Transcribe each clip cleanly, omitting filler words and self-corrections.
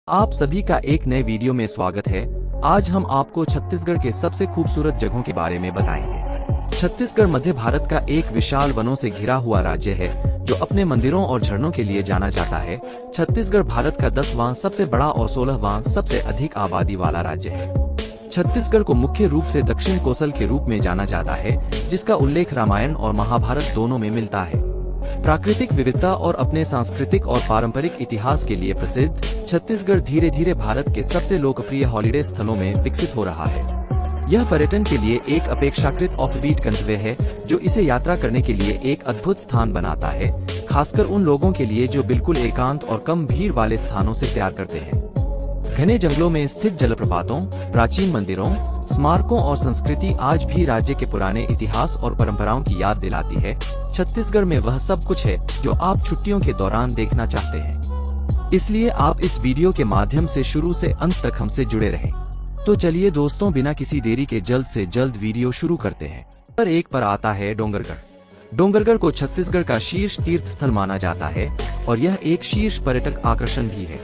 आप सभी का एक नए वीडियो में स्वागत है। आज हम आपको छत्तीसगढ़ के सबसे खूबसूरत जगहों के बारे में बताएंगे। छत्तीसगढ़ मध्य भारत का एक विशाल वनों से घिरा हुआ राज्य है जो अपने मंदिरों और झरनों के लिए जाना जाता है। छत्तीसगढ़ भारत का 10वां सबसे बड़ा और 16वां सबसे अधिक आबादी वाला राज्य है। छत्तीसगढ़ को मुख्य रूप से दक्षिण कोसल के रूप में जाना जाता है, जिसका उल्लेख रामायण और महाभारत दोनों में मिलता है। प्राकृतिक विविधता और अपने सांस्कृतिक और पारंपरिक इतिहास के लिए प्रसिद्ध छत्तीसगढ़ धीरे धीरे भारत के सबसे लोकप्रिय हॉलिडे स्थलों में विकसित हो रहा है। यह पर्यटन के लिए एक अपेक्षाकृत ऑफबीट गंतव्य है, जो इसे यात्रा करने के लिए एक अद्भुत स्थान बनाता है, खासकर उन लोगों के लिए जो बिल्कुल एकांत और कम भीड़ वाले स्थानों से प्यार करते हैं। घने जंगलों में स्थित जलप्रपातों, प्राचीन मंदिरों, स्मारकों और संस्कृति आज भी राज्य के पुराने इतिहास और परंपराओं की याद दिलाती है। छत्तीसगढ़ में वह सब कुछ है जो आप छुट्टियों के दौरान देखना चाहते हैं। इसलिए आप इस वीडियो के माध्यम से शुरू से अंत तक हमसे जुड़े रहें। तो चलिए दोस्तों, बिना किसी देरी के जल्द से जल्द वीडियो शुरू करते हैं। नंबर 1 पर आता है डोंगरगढ़। डोंगरगढ़ को छत्तीसगढ़ का शीर्ष तीर्थ स्थल माना जाता है और यह एक शीर्ष पर्यटक आकर्षण भी है।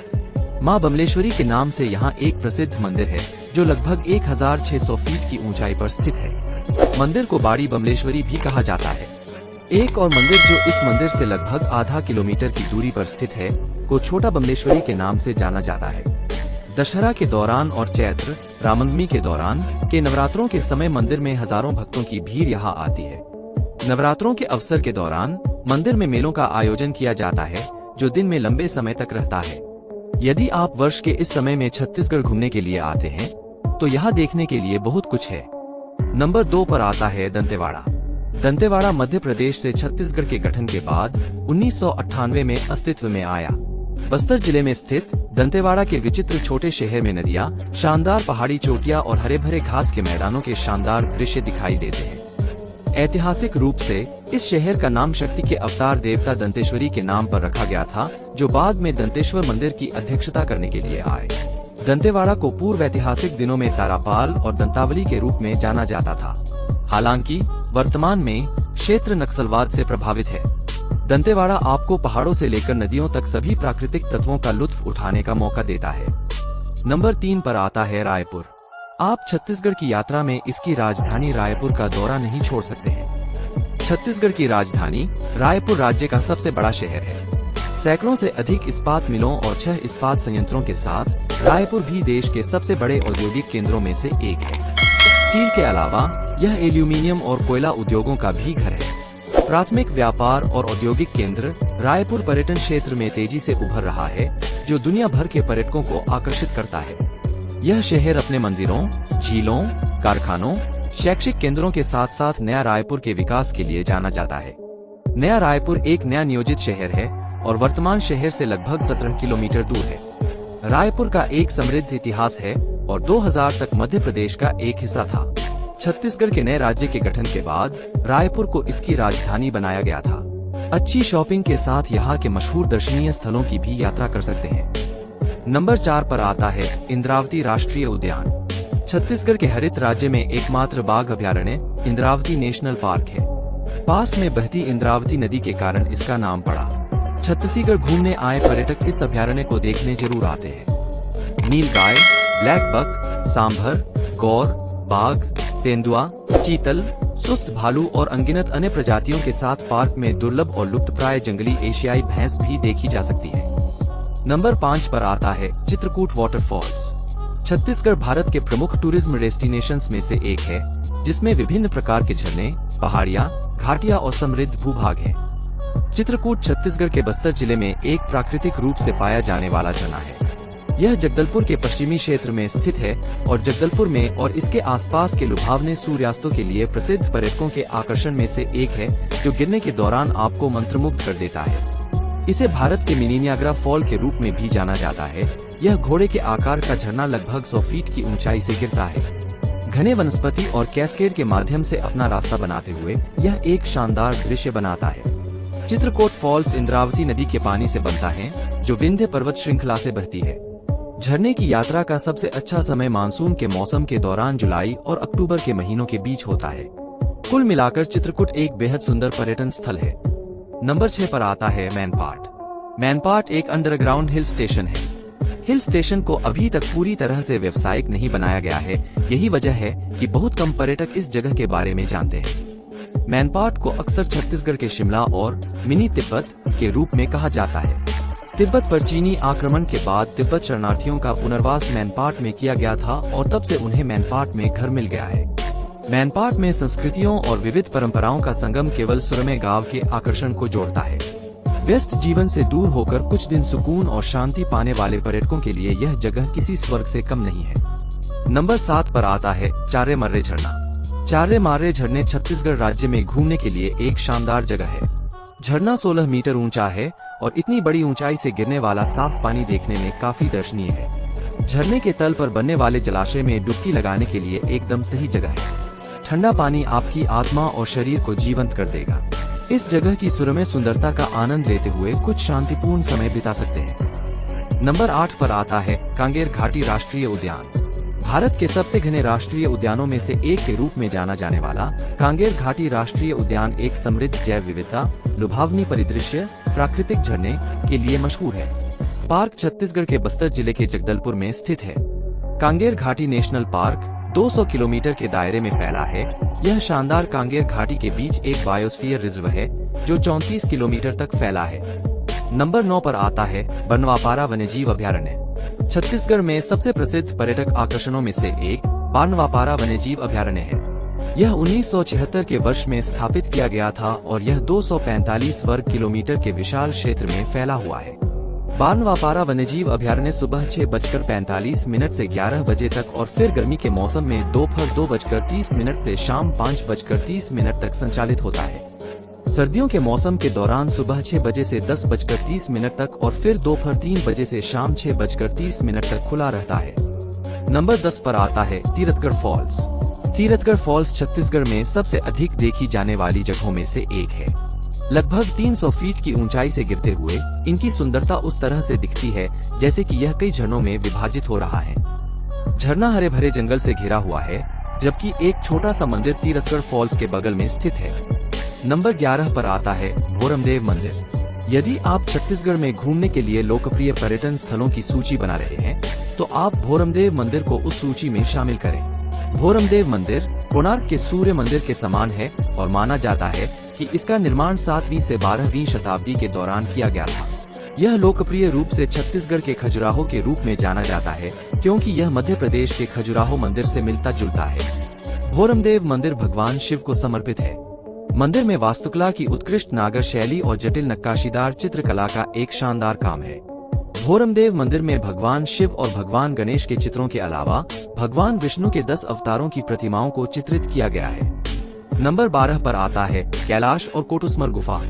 मां बमलेश्वरी के नाम से यहाँ एक प्रसिद्ध मंदिर है जो लगभग 1600 फीट की ऊंचाई पर स्थित है। मंदिर को बाड़ी बमलेश्वरी भी कहा जाता है। एक और मंदिर जो इस मंदिर से लगभग आधा किलोमीटर की दूरी पर स्थित है को छोटा बमलेश्वरी के नाम से जाना जाता है। दशहरा के दौरान और चैत्र रामनवमी के दौरान के नवरात्रों के समय मंदिर में हजारों भक्तों की भीड़ यहाँ आती है। नवरात्रों के अवसर के दौरान मंदिर में मेलों का आयोजन किया जाता है जो दिन में लंबे समय तक रहता है। यदि आप वर्ष के इस समय में छत्तीसगढ़ घूमने के लिए आते हैं तो यहाँ देखने के लिए बहुत कुछ है। नंबर 2 पर आता है दंतेवाड़ा। दंतेवाड़ा मध्य प्रदेश से छत्तीसगढ़ के गठन के बाद 1998 में अस्तित्व में आया। बस्तर जिले में स्थित दंतेवाड़ा के विचित्र छोटे शहर में नदियाँ, शानदार पहाड़ी चोटियां और हरे भरे घास के मैदानों के शानदार दृश्य दिखाई देते हैं। ऐतिहासिक रूप से इस शहर का नाम शक्ति के अवतार देवता दंतेश्वरी के नाम पर रखा गया था, जो बाद में दंतेश्वर मंदिर की अध्यक्षता करने के लिए आए। दंतेवाड़ा को पूर्व ऐतिहासिक दिनों में तारापाल और दंतावली के रूप में जाना जाता था। हालांकि वर्तमान में क्षेत्र नक्सलवाद से प्रभावित है। दंतेवाड़ा आपको पहाड़ों से लेकर नदियों तक सभी प्राकृतिक तत्वों का लुत्फ उठाने का मौका देता है। नंबर 3 पर आता है रायपुर। आप छत्तीसगढ़ की यात्रा में इसकी राजधानी रायपुर का दौरा नहीं छोड़ सकते हैं। छत्तीसगढ़ की राजधानी रायपुर राज्य का सबसे बड़ा शहर है। सैकड़ों से अधिक इस्पात मिलों और 6 इस्पात संयंत्रों के साथ रायपुर भी देश के सबसे बड़े औद्योगिक केंद्रों में से एक है। स्टील के अलावा यह एल्यूमीनियम और कोयला उद्योगों का भी घर है। प्राथमिक व्यापार और औद्योगिक केंद्र रायपुर पर्यटन क्षेत्र में तेजी से उभर रहा है, जो दुनिया भर के पर्यटकों को आकर्षित करता है। यह शहर अपने मंदिरों, झीलों, कारखानों, शैक्षिक केंद्रों के साथ साथ नया रायपुर के विकास के लिए जाना जाता है। नया रायपुर एक नया नियोजित शहर है और वर्तमान शहर से लगभग 17 किलोमीटर दूर है। रायपुर का एक समृद्ध इतिहास है और 2000 तक मध्य प्रदेश का एक हिस्सा था। छत्तीसगढ़ के नए राज्य के गठन के बाद रायपुर को इसकी राजधानी बनाया गया था। अच्छी शॉपिंग के साथ यहाँ के मशहूर दर्शनीय स्थलों की भी यात्रा कर सकते हैं। नंबर 4 पर आता है इंद्रावती राष्ट्रीय उद्यान। छत्तीसगढ़ के हरित राज्य में एकमात्र बाघ अभयारण्य इंद्रावती नेशनल पार्क है। पास में बहती इंद्रावती नदी के कारण इसका नाम पड़ा। छत्तीसगढ़ घूमने आए पर्यटक इस अभयारण्य को देखने जरूर आते हैं। नीलगाय, ब्लैक बक, सांभर, गौर, बाघ, तेंदुआ, चीतल, सुस्त भालू और अनगिनत अन्य प्रजातियों के साथ पार्क में दुर्लभ और लुप्तप्राय जंगली एशियाई भैंस भी देखी जा सकती है। नंबर 5 पर आता है चित्रकूट वाटरफॉल्स। छत्तीसगढ़ भारत के प्रमुख टूरिज्म डेस्टिनेशंस में से एक है, जिसमें विभिन्न प्रकार के झरने, पहाड़ियाँ, घाटियाँ और समृद्ध भूभाग हैं। चित्रकूट छत्तीसगढ़ के बस्तर जिले में एक प्राकृतिक रूप से पाया जाने वाला झरना है। यह जगदलपुर के पश्चिमी क्षेत्र में स्थित है और जगदलपुर में और इसके आसपास के लुभावने सूर्यास्तों के लिए प्रसिद्ध पर्यटकों के आकर्षण में से एक है, जो गिरने के दौरान आपको मंत्रमुग्ध कर देता है। इसे भारत के मिनी नियाग्रा फॉल के रूप में भी जाना जाता है। यह घोड़े के आकार का झरना लगभग 100 फीट की ऊंचाई से गिरता है। घने वनस्पति और कैस्केड के माध्यम से अपना रास्ता बनाते हुए यह एक शानदार दृश्य बनाता है। चित्रकूट फॉल्स इंद्रावती नदी के पानी से बनता है, जो विंध्य पर्वत श्रृंखला से बहती है। झरने की यात्रा का सबसे अच्छा समय मानसून के मौसम के दौरान जुलाई और अक्टूबर के महीनों के बीच होता है। कुल मिलाकर चित्रकूट एक बेहद सुंदर पर्यटन स्थल है। नंबर 6 पर आता है मैनपाट। मैनपाट एक अंडरग्राउंड हिल स्टेशन है। हिल स्टेशन को अभी तक पूरी तरह से व्यावसायिक नहीं बनाया गया है। यही वजह है कि बहुत कम पर्यटक इस जगह के बारे में जानते हैं। मैनपाट को अक्सर छत्तीसगढ़ के शिमला और मिनी तिब्बत के रूप में कहा जाता है। तिब्बत पर चीनी आक्रमण के बाद तिब्बत शरणार्थियों का पुनर्वास मैनपाट में किया गया था और तब से उन्हें मैनपाट में घर मिल गया है। मैनपाट में संस्कृतियों और विविध परंपराओं का संगम केवल सुरमे गांव के आकर्षण को जोड़ता है। व्यस्त जीवन से दूर होकर कुछ दिन सुकून और शांति पाने वाले पर्यटकों के लिए यह जगह किसी स्वर्ग से कम नहीं है। नंबर 7 पर आता है चारे मर्रे झरना। चारे मर्रे झरने छत्तीसगढ़ राज्य में घूमने के लिए एक शानदार जगह है। झरना 16 मीटर ऊंचा है और इतनी बड़ी ऊंचाई से गिरने वाला साफ पानी देखने में काफी दर्शनीय है। झरने के तल पर बनने वाले जलाशय में डुबकी लगाने के लिए एकदम सही जगह है। ठंडा पानी आपकी आत्मा और शरीर को जीवंत कर देगा। इस जगह की सुरम्य सुंदरता का आनंद लेते हुए कुछ शांतिपूर्ण समय बिता सकते हैं। नंबर 8 पर आता है कांगेर घाटी राष्ट्रीय उद्यान। भारत के सबसे घने राष्ट्रीय उद्यानों में से एक के रूप में जाना जाने वाला कांगेर घाटी राष्ट्रीय उद्यान एक समृद्ध जैव विविधता, लुभावनी परिदृश्य, प्राकृतिक झरने के लिए मशहूर है। पार्क छत्तीसगढ़ के बस्तर जिले के जगदलपुर में स्थित है। कांगेर घाटी नेशनल पार्क 200 किलोमीटर के दायरे में फैला है। यह शानदार कांगेर घाटी के बीच एक बायोस्फीयर रिजर्व है जो 34 किलोमीटर तक फैला है। नंबर 9 पर आता है बनवापारा वन्यजीव अभयारण्य। छत्तीसगढ़ में सबसे प्रसिद्ध पर्यटक आकर्षणों में से एक बनवापारा वन्यजीव अभयारण्य है। यह 1976 के वर्ष में स्थापित किया गया था और यह 245 वर्ग किलोमीटर के विशाल क्षेत्र में फैला हुआ है। बनवापारा वन्यजीव अभयारण्य सुबह 6:45 से 11 बजे तक और फिर गर्मी के मौसम में दोपहर 2:30 से शाम 5:30 तक संचालित होता है। सर्दियों के मौसम के दौरान सुबह 6 बजे से 10:30 तक और फिर दोपहर 3 बजे से शाम 6:30 तक खुला रहता है। नंबर 10 पर आता है तीरथगढ़ फॉल्स। तीरथगढ़ फॉल्स छत्तीसगढ़ में सबसे अधिक देखी जाने वाली जगहों में से एक है। लगभग 300 फीट की ऊंचाई से गिरते हुए इनकी सुंदरता उस तरह से दिखती है जैसे कि यह कई झरनों में विभाजित हो रहा है। झरना हरे भरे जंगल से घिरा हुआ है, जबकि एक छोटा सा मंदिर तीरथगढ़ फॉल्स के बगल में स्थित है। नंबर 11 पर आता है भोरमदेव मंदिर। यदि आप छत्तीसगढ़ में घूमने के लिए लोकप्रिय पर्यटन स्थलों की सूची बना रहे हैं, तो आप भोरमदेव मंदिर को उस सूची में शामिल करें। भोरमदेव मंदिर कोणार्क के सूर्य मंदिर के समान है और माना जाता है कि इसका निर्माण 7वीं से 12वीं शताब्दी के दौरान किया गया था। यह लोकप्रिय रूप से छत्तीसगढ़ के खजुराहो के रूप में जाना जाता है, क्योंकि यह मध्य प्रदेश के खजुराहो मंदिर से मिलता जुलता है। भोरमदेव मंदिर भगवान शिव को समर्पित है। मंदिर में वास्तुकला की उत्कृष्ट नागर शैली और जटिल नक्काशीदार चित्रकला का एक शानदार काम है। भोरमदेव मंदिर में भगवान शिव और भगवान गणेश के चित्रों के अलावा भगवान विष्णु के 10 अवतारों की प्रतिमाओं को चित्रित किया गया है। नंबर 12 पर आता है कैलाश और कोटुसमर गुफा।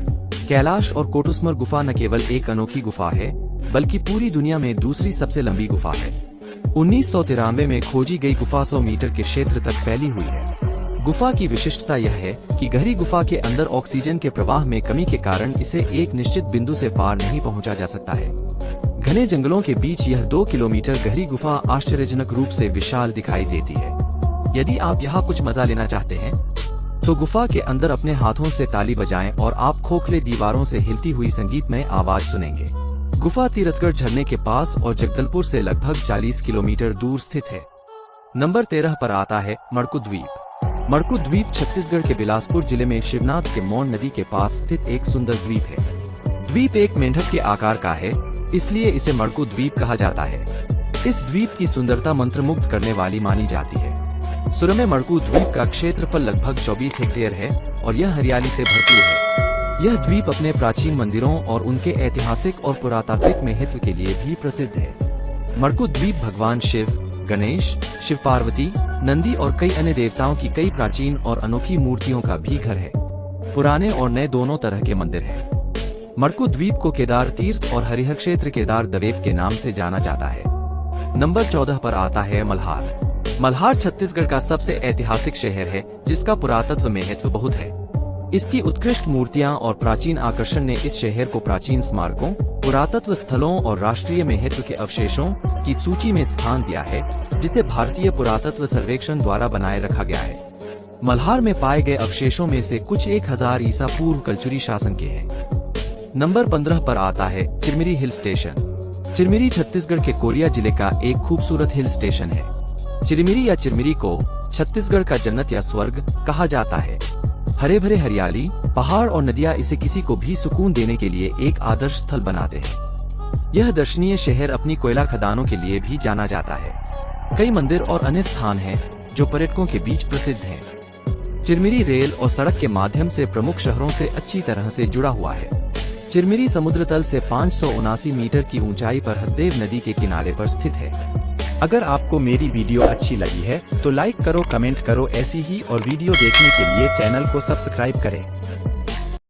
कैलाश और कोटुसमर गुफा न केवल एक अनोखी गुफा है, बल्कि पूरी दुनिया में दूसरी सबसे लंबी गुफा है। 1993 में खोजी गई गुफा 100 मीटर के क्षेत्र तक फैली हुई है। गुफा की विशिष्टता यह है कि गहरी गुफा के अंदर ऑक्सीजन के प्रवाह में कमी के कारण इसे एक निश्चित बिंदु से पार नहीं पहुंचा जा सकता है। घने जंगलों के बीच यह 2 किलोमीटर गहरी गुफा आश्चर्यजनक रूप से विशाल दिखाई देती है। यदि आप यहाँ कुछ मजा लेना चाहते हैं, तो गुफा के अंदर अपने हाथों से ताली बजाएं और आप खोखले दीवारों से हिलती हुई संगीतमय आवाज सुनेंगे। गुफा तीरथगढ़ झरने के पास और जगदलपुर से लगभग 40 किलोमीटर दूर स्थित है। नंबर 13 पर आता है मड़कू द्वीप। मड़कू द्वीप छत्तीसगढ़ के बिलासपुर जिले में शिवनाथ के मौन नदी के पास स्थित एक सुंदर द्वीप है। द्वीप एक मेंढक के आकार का है, इसलिए इसे मड़कू द्वीप कहा जाता है। इस द्वीप की सुंदरता मंत्रमुग्ध करने वाली मानी जाती है। सुरमे मड़कू द्वीप का क्षेत्रफल लगभग 24 हेक्टेयर है और यह हरियाली से भरपूर है। यह द्वीप अपने प्राचीन मंदिरों और उनके ऐतिहासिक और पुरातात्विक महत्व के लिए भी प्रसिद्ध है। मड़कू द्वीप भगवान शिव, गणेश, शिव पार्वती, नंदी और कई अन्य देवताओं की कई प्राचीन और अनोखी मूर्तियों का भी घर है। पुराने और नए दोनों तरह के मंदिर हैं। मड़कू द्वीप को केदार तीर्थ और हरिहर क्षेत्र केदार द्वीप के नाम से जाना जाता है। नंबर 14 पर आता है मल्हार। मल्हार छत्तीसगढ़ का सबसे ऐतिहासिक शहर है, जिसका पुरातत्व महत्व बहुत है। इसकी उत्कृष्ट मूर्तियां और प्राचीन आकर्षण ने इस शहर को प्राचीन स्मारकों, पुरातत्व स्थलों और राष्ट्रीय महत्व के अवशेषों की सूची में स्थान दिया है, जिसे भारतीय पुरातत्व सर्वेक्षण द्वारा बनाए रखा गया है। मल्हार में पाए गए अवशेषों में से कुछ 1000 ईसा पूर्व कल्चुरी शासन के हैं। नंबर 15 पर आता है चिरमिरी हिल स्टेशन। चिरमिरी छत्तीसगढ़ के कोरिया जिले का एक खूबसूरत हिल स्टेशन है। चिरमिरी या चिरमिरी को छत्तीसगढ़ का जन्नत या स्वर्ग कहा जाता है। हरे भरे हरियाली, पहाड़ और नदियां इसे किसी को भी सुकून देने के लिए एक आदर्श स्थल बनाते हैं। यह दर्शनीय शहर अपनी कोयला खदानों के लिए भी जाना जाता है। कई मंदिर और अन्य स्थान हैं जो पर्यटकों के बीच प्रसिद्ध हैं। चिरमिरी रेल और सड़क के माध्यम से प्रमुख शहरों से अच्छी तरह से जुड़ा हुआ है। चिरमिरी समुद्र तल से 579 मीटर की ऊंचाई पर हसदेव नदी के किनारे पर स्थित है। अगर आपको मेरी वीडियो अच्छी लगी है तो लाइक करो, कमेंट करो। ऐसी ही और वीडियो देखने के लिए चैनल को सब्सक्राइब करें।